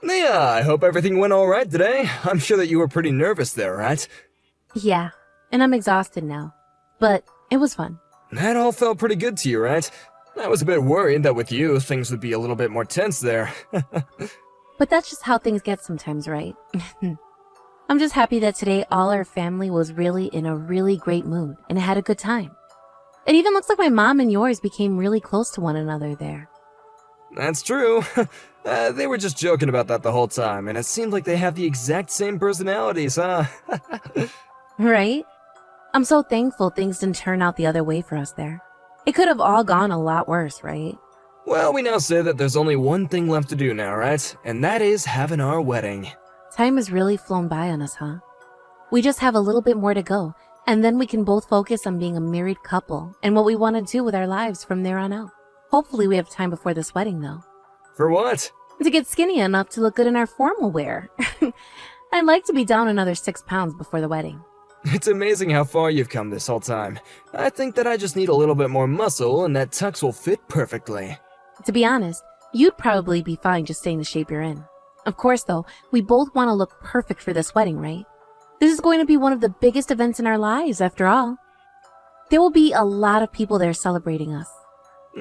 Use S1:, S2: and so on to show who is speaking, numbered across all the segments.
S1: Yeah, I hope everything went alright today. I'm sure that you were pretty nervous there, right?
S2: Yeah, and I'm exhausted now. But it was fun.
S1: That all felt pretty good to you, right? I was a bit worried that with you, things would be a little bit more tense there.
S2: But that's just how things get sometimes, right? I'm just happy that today all our family was really in a really great mood and had a good time. It even looks like my mom and yours became really close to one another there.
S1: That's true. They were just joking about that the whole time, and it seemed like they have the exact same personalities, huh?
S2: Right? I'm so thankful things didn't turn out the other way for us there. It could have all gone a lot worse, right?
S1: Well, we now say that there's only one thing left to do now, right? And that is having our wedding.
S2: Time has really flown by on us, huh? We just have a little bit more to go, and then we can both focus on being a married couple and what we want to do with our lives from there on out. Hopefully we have time before this wedding, though.
S1: For what?
S2: To get skinny enough to look good in our formal wear. I'd like to be down another 6 pounds before the wedding.
S1: It's amazing how far you've come this whole time. I think that I just need a little bit more muscle and that tux will fit perfectly.
S2: To be honest, you'd probably be fine just staying the shape you're in. Of course, though, we both want to look perfect for this wedding, right? This is going to be one of the biggest events in our lives, after all. There will be a lot of people there celebrating us.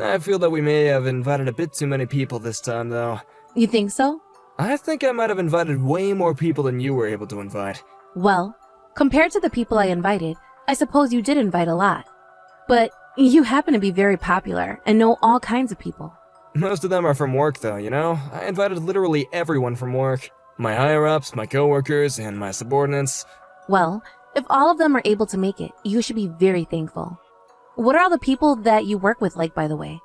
S1: I feel that we may have invited a bit too many people this time, though.
S2: You think so?
S1: I think I might have invited way more people than you were able to invite.
S2: Well, compared to the people I invited, I suppose you did invite a lot. But you happen to be very popular and know all kinds of people.
S1: Most of them are from work, though, you know? I invited literally everyone from work. My higher-ups, my coworkers, and my subordinates.
S2: Well, if all of them are able to make it, you should be very thankful. What are all the people that you work with like, by the way?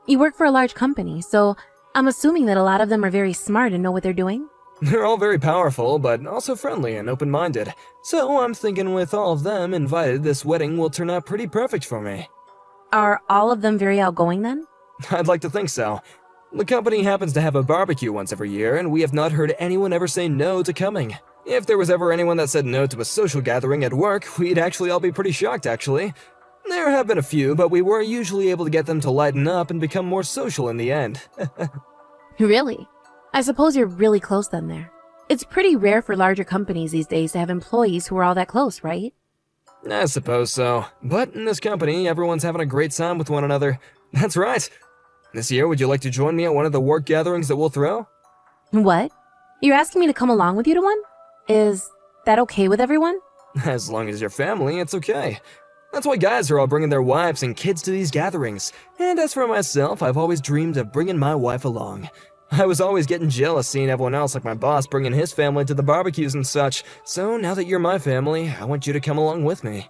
S2: You work for a large company, so I'm assuming that a lot of them are very smart and know what they're doing?
S1: They're all very powerful, but also friendly and open-minded. So I'm thinking with all of them invited, this wedding will turn out pretty perfect for me.
S2: Are all of them very outgoing then?
S1: I'd like to think so. The company happens to have a barbecue once every year, and we have not heard anyone ever say no to coming. If there was ever anyone that said no to a social gathering at work, we'd actually all be pretty shocked, actually. There have been a few, but we were usually able to get them to lighten up and become more social in the end.
S2: Really? I suppose you're really close then there. It's pretty rare for larger companies these days to have employees who are all that close, right?
S1: I suppose so. But in this company, everyone's having a great time with one another. That's right. This year, would you like to join me at one of the work gatherings that we'll throw?
S2: What? You're asking me to come along with you to one? Is that okay with everyone?
S1: As long as you're family, it's okay. That's why guys are all bringing their wives and kids to these gatherings. And as for myself, I've always dreamed of bringing my wife along. I was always getting jealous seeing everyone else like my boss bringing his family to the barbecues and such. So now that you're my family, I want you to come along with me.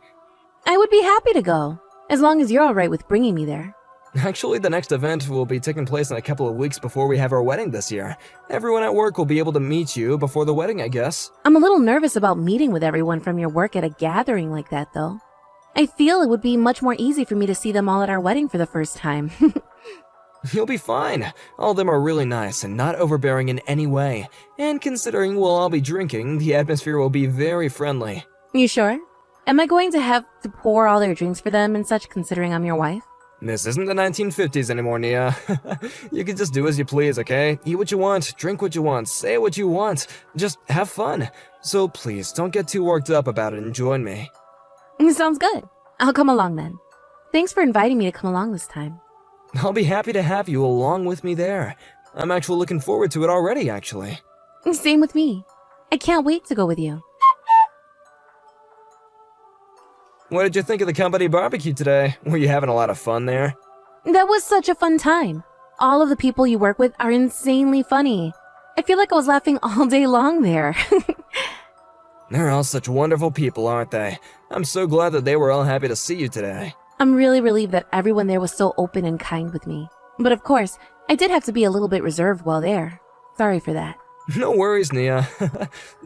S2: I would be happy to go, as long as you're alright with bringing me there.
S1: Actually, the next event will be taking place in a couple of weeks before we have our wedding this year. Everyone at work will be able to meet you before the wedding, I guess.
S2: I'm a little nervous about meeting with everyone from your work at a gathering like that, though. I feel it would be much more easy for me to see them all at our wedding for the first time.
S1: You'll be fine. All of them are really nice and not overbearing in any way. And considering we'll all be drinking, the atmosphere will be very friendly.
S2: You sure? Am I going to have to pour all their drinks for them and such, considering I'm your wife?
S1: This isn't the 1950s anymore, Nia. You can just do as you please, okay? Eat what you want, drink what you want, say what you want. Just have fun. So please, don't get too worked up about it and join me.
S2: Sounds good. I'll come along then. Thanks for inviting me to come along this time.
S1: I'll be happy to have you along with me there. I'm actually looking forward to it already, actually.
S2: Same with me. I can't wait to go with you.
S1: What did you think of the company barbecue today? Were you having a lot of fun there?
S2: That was such a fun time. All of the people you work with are insanely funny. I feel like I was laughing all day long there.
S1: They're all such wonderful people, aren't they? I'm so glad that they were all happy to see you today.
S2: I'm really relieved that everyone there was so open and kind with me. But of course, I did have to be a little bit reserved while there. Sorry for that.
S1: No worries, Nia.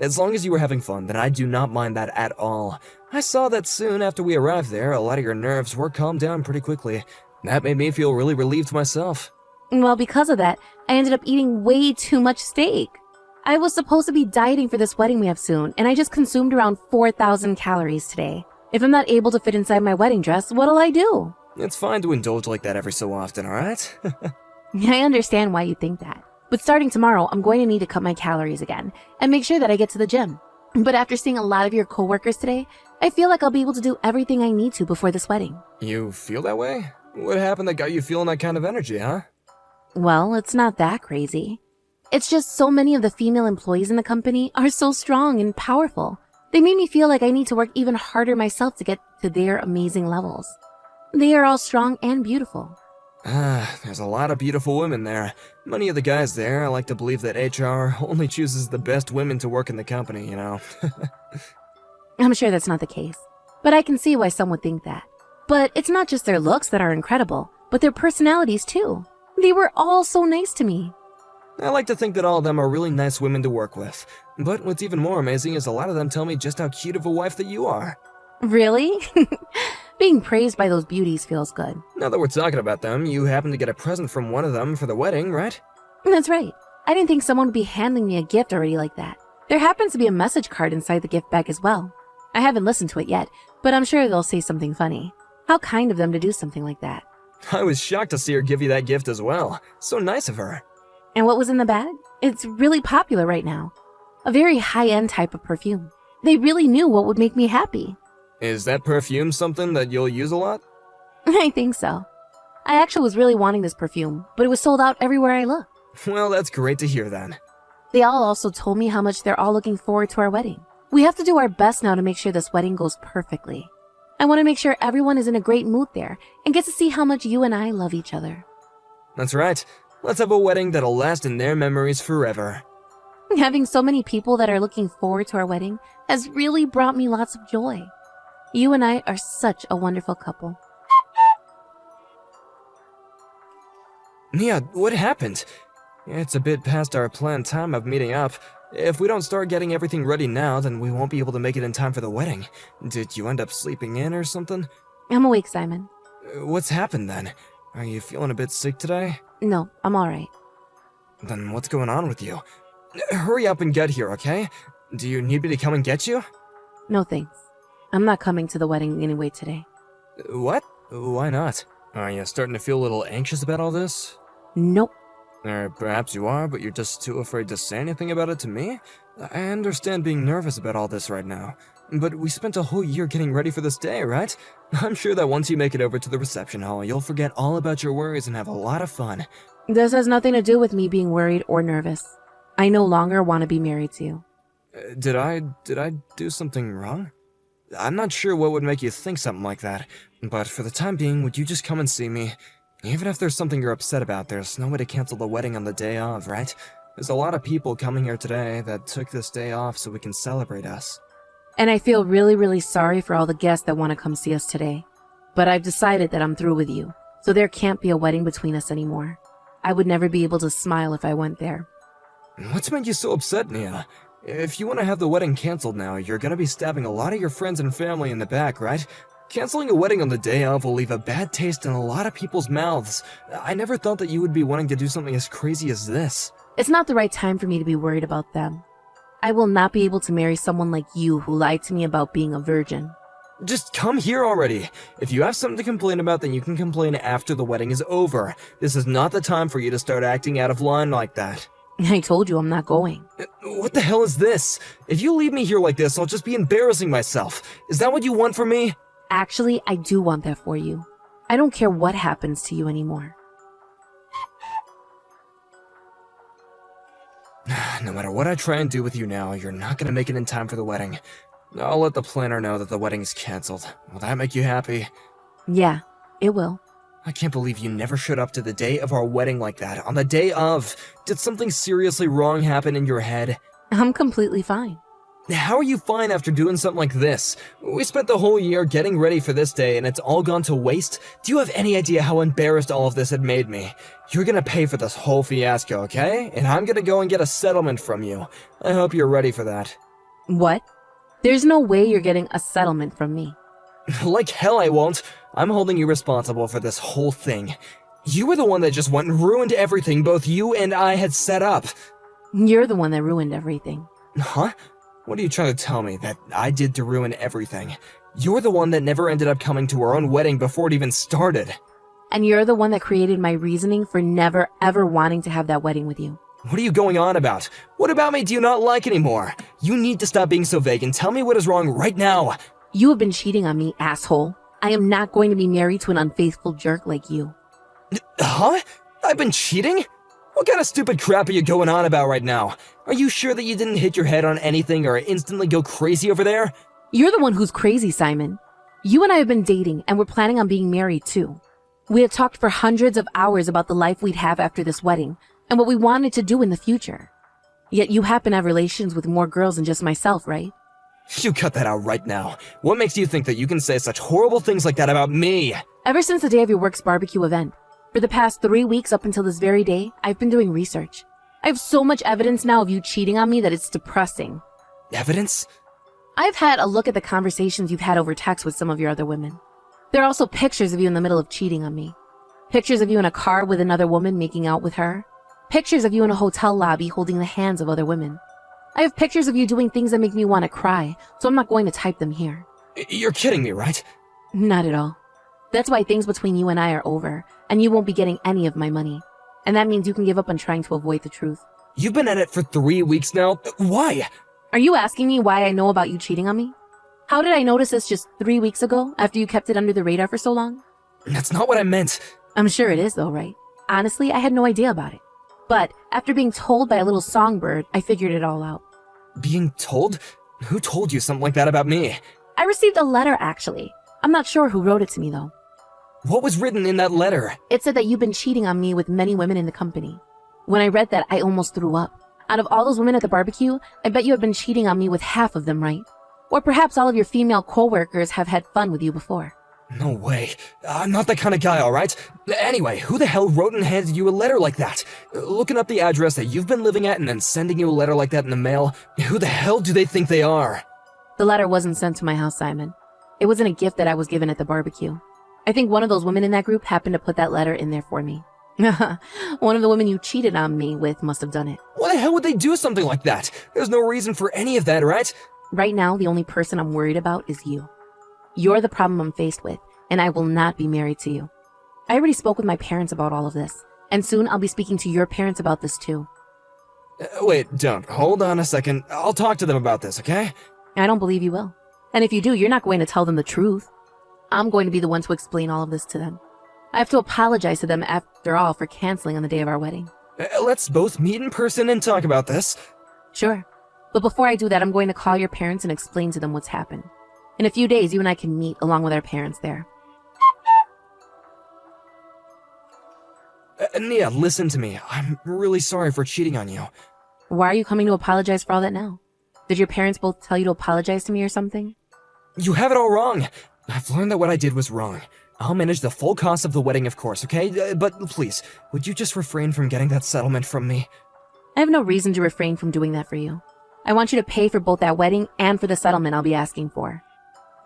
S1: As long as you were having fun, then I do not mind that at all. I saw that soon after we arrived there, a lot of your nerves were calmed down pretty quickly. That made me feel really relieved myself.
S2: Well, because of that, I ended up eating way too much steak. I was supposed to be dieting for this wedding we have soon, and I just consumed around 4,000 calories today. If I'm not able to fit inside my wedding dress, what'll I do?
S1: It's fine to indulge like that every so often, alright?
S2: I understand why you think that. But starting tomorrow, I'm going to need to cut my calories again and make sure that I get to the gym. But after seeing a lot of your coworkers today, I feel like I'll be able to do everything I need to before this wedding.
S1: You feel that way? What happened that got you feeling that kind of energy, huh?
S2: Well, it's not that crazy. It's just so many of the female employees in the company are so strong and powerful. They made me feel like I need to work even harder myself to get to their amazing levels. They are all strong and beautiful.
S1: There's a lot of beautiful women there. Many of the guys there, I like to believe that HR only chooses the best women to work in the company, you know.
S2: I'm sure that's not the case, but I can see why some would think that. But it's not just their looks that are incredible, but their personalities too. They were all so nice to me.
S1: I like to think that all of them are really nice women to work with. But what's even more amazing is a lot of them tell me just how cute of a wife that you are.
S2: Really? Being praised by those beauties feels good.
S1: Now that we're talking about them, you happen to get a present from one of them for the wedding, right?
S2: That's right. I didn't think someone would be handing me a gift already like that. There happens to be a message card inside the gift bag as well. I haven't listened to it yet, but I'm sure they'll say something funny. How kind of them to do something like that.
S1: I was shocked to see her give you that gift as well. So nice of her.
S2: And what was in the bag? It's really popular right now. A very high-end type of perfume. They really knew what would make me happy.
S1: Is that perfume something that you'll use a lot?
S2: I think so. I actually was really wanting this perfume, but it was sold out everywhere I looked.
S1: Well, that's great to hear then.
S2: They all also told me how much they're all looking forward to our wedding. We have to do our best now to make sure this wedding goes perfectly. I want to make sure everyone is in a great mood there and gets to see how much you and I love each other.
S1: That's right. Let's have a wedding that'll last in their memories forever.
S2: Having so many people that are looking forward to our wedding has really brought me lots of joy. You and I are such a wonderful couple.
S1: Nia, what happened? It's a bit past our planned time of meeting up. If we don't start getting everything ready now, then we won't be able to make it in time for the wedding. Did you end up sleeping in or something?
S2: I'm awake, Simon.
S1: What's happened then? Are you feeling a bit sick today?
S2: No, I'm alright.
S1: Then what's going on with you? Hurry up and get here, okay? Do you need me to come and get you?
S2: No thanks. I'm not coming to the wedding anyway today.
S1: What? Why not? Are you starting to feel a little anxious about all this?
S2: Nope.
S1: Or perhaps you are, but you're just too afraid to say anything about it to me? I understand being nervous about all this right now, but we spent a whole year getting ready for this day, right? I'm sure that once you make it over to the reception hall, you'll forget all about your worries and have a lot of fun.
S2: This has nothing to do with me being worried or nervous. I no longer want to be married to you.
S1: Did I do something wrong? I'm not sure what would make you think something like that, but for the time being, would you just come and see me? Even if there's something you're upset about, there's no way to cancel the wedding on the day of, right? There's a lot of people coming here today that took this day off so we can celebrate us.
S2: And I feel really, really sorry for all the guests that want to come see us today. But I've decided that I'm through with you, so there can't be a wedding between us anymore. I would never be able to smile if I went there.
S1: What's made you so upset, Nia? If you want to have the wedding canceled now, you're gonna be stabbing a lot of your friends and family in the back, right? Canceling a wedding on the day of will leave a bad taste in a lot of people's mouths. I never thought that you would be wanting to do something as crazy as this.
S2: It's not the right time for me to be worried about them. I will not be able to marry someone like you who lied to me about being a virgin.
S1: Just come here already. If you have something to complain about, then you can complain after the wedding is over. This is not the time for you to start acting out of line like that.
S2: I told you I'm not going.
S1: What the hell is this? If you leave me here like this, I'll just be embarrassing myself. Is that what you want from me?
S2: Actually, I do want that for you. I don't care what happens to you anymore.
S1: No matter what I try and do with you now, you're not gonna make it in time for the wedding. I'll let the planner know that the wedding's canceled. Will that make you happy?
S2: Yeah, it will.
S1: I can't believe you never showed up to the day of our wedding like that. On the day of. Did something seriously wrong happen in your head?
S2: I'm completely fine.
S1: How are you fine after doing something like this? We spent the whole year getting ready for this day and it's all gone to waste? Do you have any idea how embarrassed all of this had made me? You're gonna pay for this whole fiasco, okay? And I'm gonna go and get a settlement from you. I hope you're ready for that.
S2: What? There's no way you're getting a settlement from me.
S1: Like hell I won't. I'm holding you responsible for this whole thing. You were the one that just went and ruined everything both you and I had set up.
S2: You're the one that ruined everything.
S1: Huh? What are you trying to tell me? That I did to ruin everything? You're the one that never ended up coming to our own wedding before it even started.
S2: And you're the one that created my reasoning for never ever wanting to have that wedding with you.
S1: What are you going on about? What about me do you not like anymore? You need to stop being so vague and tell me what is wrong right now.
S2: You have been cheating on me, asshole. I am not going to be married to an unfaithful jerk like you.
S1: Huh? I've been cheating? What kind of stupid crap are you going on about right now? Are you sure that you didn't hit your head on anything or instantly go crazy over there?
S2: You're the one who's crazy, Simon. You and I have been dating, and we're planning on being married, too. We had talked for hundreds of hours about the life we'd have after this wedding, and what we wanted to do in the future. Yet you happen to have relations with more girls than just myself, right?
S1: You cut that out right now. What makes you think that you can say such horrible things like that about me?
S2: Ever since the day of your work's barbecue event, for the past 3 weeks up until this very day, I've been doing research. I have so much evidence now of you cheating on me that it's depressing.
S1: Evidence?
S2: I've had a look at the conversations you've had over text with some of your other women. There are also pictures of you in the middle of cheating on me. Pictures of you in a car with another woman making out with her. Pictures of you in a hotel lobby holding the hands of other women. I have pictures of you doing things that make me want to cry, so I'm not going to type them here.
S1: You're kidding me, right?
S2: Not at all. That's why things between you and I are over, and you won't be getting any of my money. And that means you can give up on trying to avoid the truth.
S1: You've been at it for 3 weeks now. Why?
S2: Are you asking me why I know about you cheating on me? How did I notice this just 3 weeks ago, after you kept it under the radar for so long?
S1: That's not what I meant.
S2: I'm sure it is though, right? Honestly, I had no idea about it. But after being told by a little songbird, I figured it all out.
S1: Being told? Who told you something like that about me?
S2: I received a letter, actually. I'm not sure who wrote it to me, though.
S1: What was written in that letter?
S2: It said that you've been cheating on me with many women in the company. When I read that, I almost threw up. Out of all those women at the barbecue, I bet you have been cheating on me with half of them, right? Or perhaps all of your female co-workers have had fun with you before.
S1: No way. I'm not that kind of guy, alright? Anyway, who the hell wrote and handed you a letter like that? Looking up the address that you've been living at and then sending you a letter like that in the mail, who the hell do they think they are?
S2: The letter wasn't sent to my house, Simon. It wasn't a gift that I was given at the barbecue. I think one of those women in that group happened to put that letter in there for me. One of the women you cheated on me with must have done it.
S1: Why the hell would they do something like that? There's no reason for any of that, right?
S2: Right now, the only person I'm worried about is you. You're the problem I'm faced with, and I will not be married to you. I already spoke with my parents about all of this, and soon I'll be speaking to your parents about this too.
S1: Wait, don't. Hold on a second. I'll talk to them about this, okay?
S2: I don't believe you will. And if you do, you're not going to tell them the truth. I'm going to be the one to explain all of this to them. I have to apologize to them after all for canceling on the day of our wedding.
S1: Let's both meet in person and talk about this.
S2: Sure. But before I do that, I'm going to call your parents and explain to them what's happened. In a few days, you and I can meet along with our parents there.
S1: Nia, listen to me. I'm really sorry for cheating on you.
S2: Why are you coming to apologize for all that now? Did your parents both tell you to apologize to me or something?
S1: You have it all wrong. I've learned that what I did was wrong. I'll manage the full cost of the wedding, of course, okay? But please, would you just refrain from getting that settlement from me?
S2: I have no reason to refrain from doing that for you. I want you to pay for both that wedding and for the settlement I'll be asking for.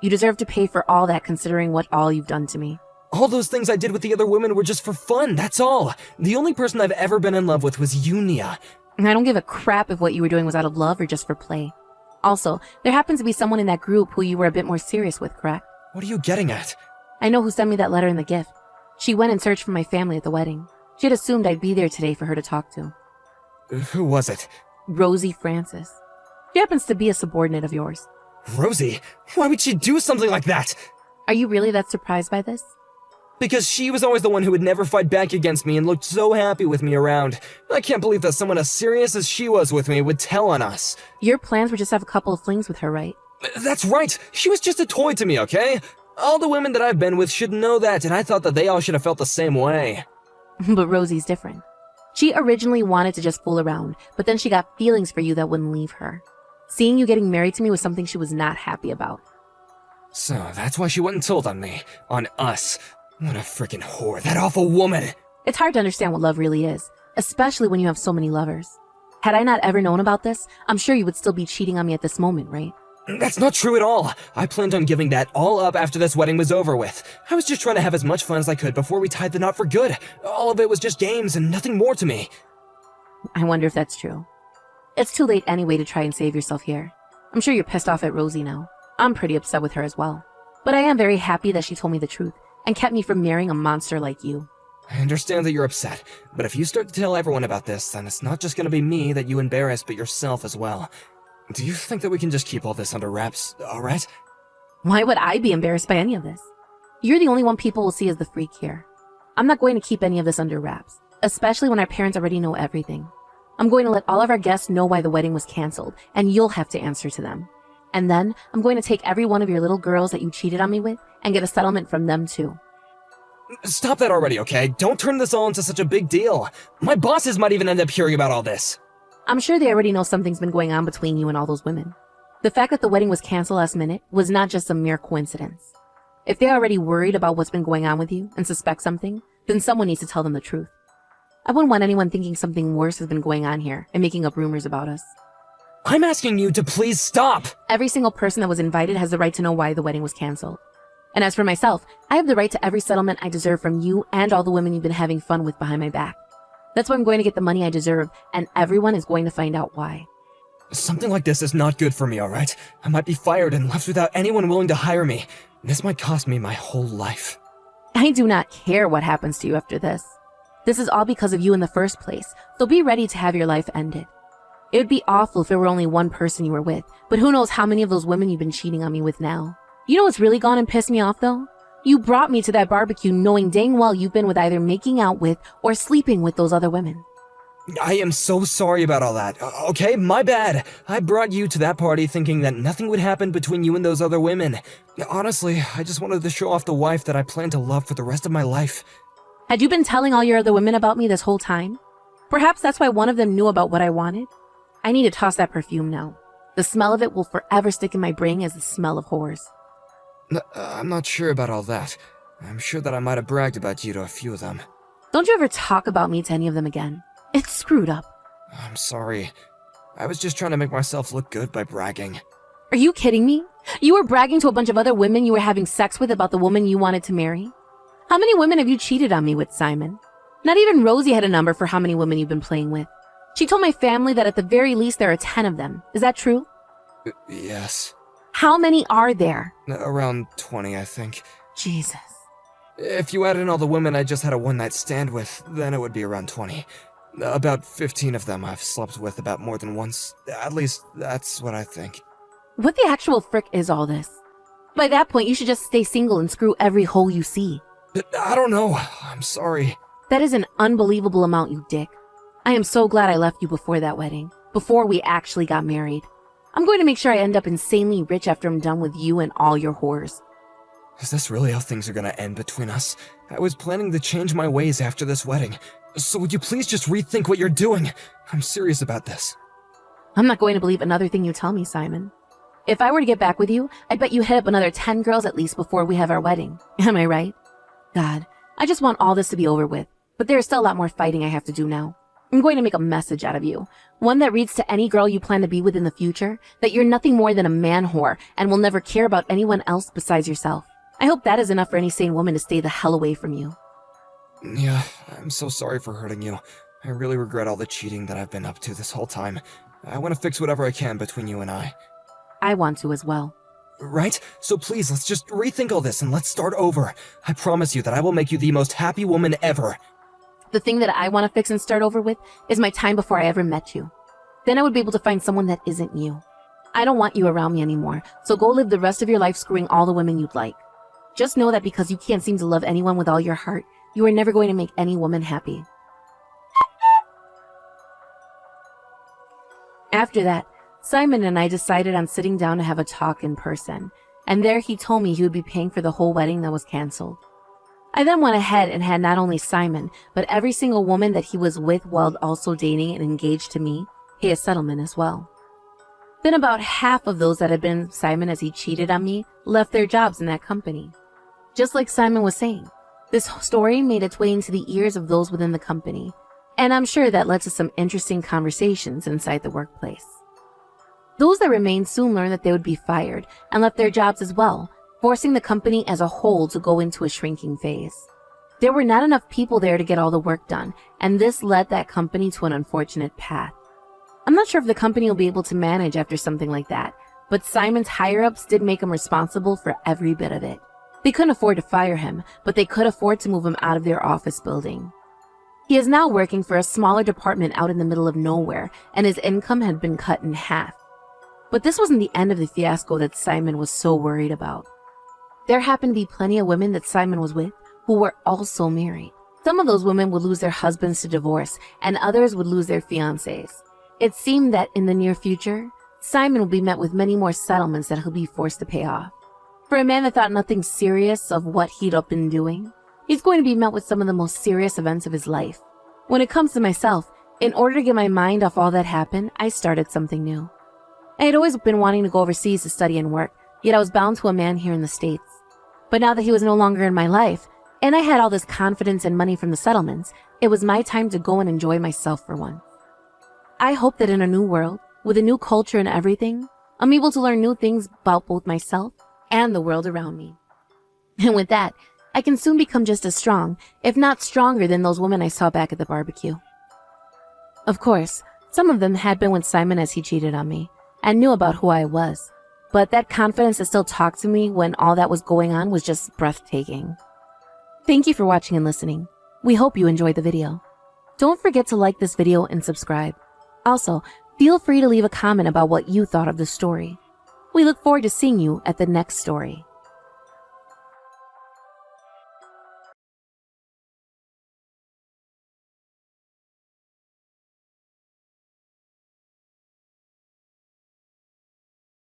S2: You deserve to pay for all that considering what all you've done to me.
S1: All those things I did with the other women were just for fun, that's all. The only person I've ever been in love with was you, Nia.
S2: I don't give a crap if what you were doing was out of love or just for play. Also, there happens to be someone in that group who you were a bit more serious with, correct?
S1: What are you getting at?
S2: I know who sent me that letter and the gift. She went and searched for my family at the wedding. She had assumed I'd be there today for her to talk to.
S1: Who was it?
S2: Rosie Francis. She happens to be a subordinate of yours.
S1: Rosie? Why would she do something like that?
S2: Are you really that surprised by this?
S1: Because she was always the one who would never fight back against me and looked so happy with me around. I can't believe that someone as serious as she was with me would tell on us.
S2: Your plans were just to have a couple of flings with her, right?
S1: That's right. She was just a toy to me, okay? All the women that I've been with should know that, and I thought that they all should have felt the same way.
S2: But Rosie's different. She originally wanted to just fool around, but then she got feelings for you that wouldn't leave her. Seeing you getting married to me was something she was not happy about.
S1: So that's why she went and told on me. On us. What a freaking whore. That awful woman.
S2: It's hard to understand what love really is, especially when you have so many lovers. Had I not ever known about this, I'm sure you would still be cheating on me at this moment, right?
S1: That's not true at all. I planned on giving that all up after this wedding was over with. I was just trying to have as much fun as I could before we tied the knot for good. All of it was just games and nothing more to me.
S2: I wonder if that's true. It's too late anyway to try and save yourself here. I'm sure you're pissed off at Rosie now. I'm pretty upset with her as well. But I am very happy that she told me the truth and kept me from marrying a monster like you.
S1: I understand that you're upset, but if you start to tell everyone about this, then it's not just gonna be me that you embarrass, but yourself as well. Do you think that we can just keep all this under wraps, alright?
S2: Why would I be embarrassed by any of this? You're the only one people will see as the freak here. I'm not going to keep any of this under wraps, especially when our parents already know everything. I'm going to let all of our guests know why the wedding was canceled, and you'll have to answer to them. And then I'm going to take every one of your little girls that you cheated on me with and get a settlement from them too.
S1: Stop that already, okay? Don't turn this all into such a big deal. My bosses might even end up hearing about all this.
S2: I'm sure they already know something's been going on between you and all those women. The fact that the wedding was canceled last minute was not just a mere coincidence. If they're already worried about what's been going on with you and suspect something, then someone needs to tell them the truth. I wouldn't want anyone thinking something worse has been going on here and making up rumors about us.
S1: I'm asking you to please stop!
S2: Every single person that was invited has the right to know why the wedding was canceled. And as for myself, I have the right to every settlement I deserve from you and all the women you've been having fun with behind my back. That's why I'm going to get the money I deserve, and everyone is going to find out why.
S1: Something like this is not good for me, alright? I might be fired and left without anyone willing to hire me. This might cost me my whole life.
S2: I do not care what happens to you after this. This is all because of you in the first place, so be ready to have your life ended. It would be awful if it were only one person you were with, but who knows how many of those women you've been cheating on me with now. You know what's really gone and pissed me off though? You brought me to that barbecue knowing dang well you've been with either making out with or sleeping with those other women.
S1: I am so sorry about all that. Okay, my bad. I brought you to that party thinking that nothing would happen between you and those other women. Honestly, I just wanted to show off the wife that I plan to love for the rest of my life.
S2: Had you been telling all your other women about me this whole time? Perhaps that's why one of them knew about what I wanted. I need to toss that perfume now. The smell of it will forever stick in my brain as the smell of whores.
S1: I'm not sure about all that. I'm sure that I might have bragged about you to a few of them.
S2: Don't you ever talk about me to any of them again. It's screwed up.
S1: I'm sorry. I was just trying to make myself look good by bragging.
S2: Are you kidding me? You were bragging to a bunch of other women you were having sex with about the woman you wanted to marry? How many women have you cheated on me with, Simon? Not even Rosie had a number for how many women you've been playing with. She told my family that at the very least there are 10 of them. Is that true?
S1: Yes.
S2: How many are there?
S1: Around 20, I think.
S2: Jesus.
S1: If you add in all the women I just had a one-night stand with, then it would be around 20. About 15 of them I've slept with about more than once. At least, that's what I think.
S2: What the actual frick is all this? By that point, you should just stay single and screw every hole you see.
S1: I don't know. I'm sorry.
S2: That is an unbelievable amount, you dick. I am so glad I left you before that wedding, before we actually got married. I'm going to make sure I end up insanely rich after I'm done with you and all your whores.
S1: Is this really how things are gonna end between us? I was planning to change my ways after this wedding. So would you please just rethink what you're doing? I'm serious about this.
S2: I'm not going to believe another thing you tell me, Simon. If I were to get back with you, I bet you hit up another 10 girls at least before we have our wedding. Am I right? God, I just want all this to be over with, but there's still a lot more fighting I have to do now. I'm going to make a message out of you, one that reads to any girl you plan to be with in the future, that you're nothing more than a man whore and will never care about anyone else besides yourself. I hope that is enough for any sane woman to stay the hell away from you.
S1: Yeah, I'm so sorry for hurting you. I really regret all the cheating that I've been up to this whole time. I want to fix whatever I can between you and I.
S2: I want to as well.
S1: Right? So please, let's just rethink all this and let's start over. I promise you that I will make you the most happy woman ever.
S2: The thing that I want to fix and start over with is my time before I ever met you. Then I would be able to find someone that isn't you. I don't want you around me anymore, so go live the rest of your life screwing all the women you'd like. Just know that because you can't seem to love anyone with all your heart, you are never going to make any woman happy. After that, Simon and I decided on sitting down to have a talk in person, and there he told me he would be paying for the whole wedding that was canceled. I then went ahead and had not only Simon, but every single woman that he was with while also dating and engaged to me, pay a settlement as well. Then about half of those that had been Simon as he cheated on me left their jobs in that company. Just like Simon was saying, this story made its way into the ears of those within the company, and I'm sure that led to some interesting conversations inside the workplace. Those that remained soon learned that they would be fired and left their jobs as well, forcing the company as a whole to go into a shrinking phase. There were not enough people there to get all the work done, and this led that company to an unfortunate path. I'm not sure if the company will be able to manage after something like that, but Simon's higher-ups did make him responsible for every bit of it. They couldn't afford to fire him, but they could afford to move him out of their office building. He is now working for a smaller department out in the middle of nowhere, and his income had been cut in half. But this wasn't the end of the fiasco that Simon was so worried about. There happened to be plenty of women that Simon was with who were also married. Some of those women would lose their husbands to divorce, and others would lose their fiancés. It seemed that in the near future, Simon will be met with many more settlements that he'll be forced to pay off. For a man that thought nothing serious of what he'd been doing, he's going to be met with some of the most serious events of his life. When it comes to myself, in order to get my mind off all that happened, I started something new. I had always been wanting to go overseas to study and work, yet I was bound to a man here in the States. But now that he was no longer in my life, and I had all this confidence and money from the settlements, it was my time to go and enjoy myself for once. I hope that in a new world, with a new culture and everything, I'm able to learn new things about both myself and the world around me. And with that, I can soon become just as strong, if not stronger than those women I saw back at the barbecue. Of course, some of them had been with Simon as he cheated on me, and knew about who I was. But that confidence to still talk to me when all that was going on was just breathtaking. Thank you for watching and listening. We hope you enjoyed the video. Don't forget to like this video and subscribe. Also, feel free to leave a comment about what you thought of the story. We look forward to seeing you at the next story.